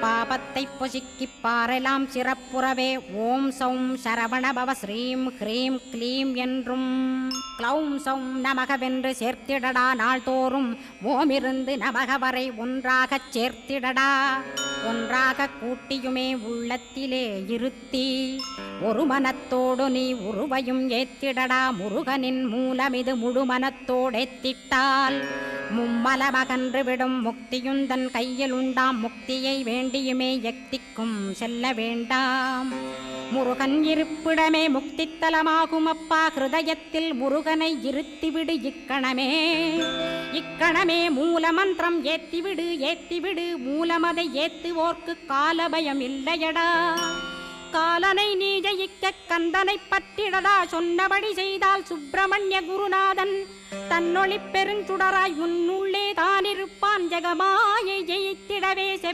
பாபத்தை பொசுக்கிப் பாரெலாம் சிறப்புறவே ஓம் சௌம் சரவணபவ ஸ்ரீம் ஹ்ரீம் க்ளீம் என்றும் க்ளௌம் சௌம் நமகவென்று சேர்த்திடடா நாள்தோறும் ஓமிருந்து நமக வரை ஒன்றாகச் சேர்த்திடடா. ஒன்றாக கூட்டியுமே உள்ளத்திலே இருத்தி ஒரு மனத்தோடு நீ உருவையும் ஏத்திடடா. முருகனின் மூலமிது முழு மனத்தோடேத்திட்டால் மும்மலமகன்று விடும் முக்தியுந்தன் கையில் உண்டாம். முக்தியை வேண்டியுமே எக்திக்கும் செல்ல வேண்டாம். முருகன் இருப்பிடமே முக்தித்தலமாகும் அப்பா. ஹிருதயத்தில் முருகனை இருத்திவிடு இக்கணமே. இக்கணமே மூலமந்திரம் ஏத்திவிடு ஏத்திவிடு. மூலமதை ஏத்துவோர்க்கு காலபயம் இல்லையடா. காலனை நீ ஜெயிக்க கந்தனை பற்றிடடா. சொன்னபடி செய்தால் சுப்பிரமணிய குருநாதன் தன்னொளி பெருஞ்சுடராய் உன்னுள்ளே தானிருப்பான். ஜெகமாயை ஜெயித்திடவே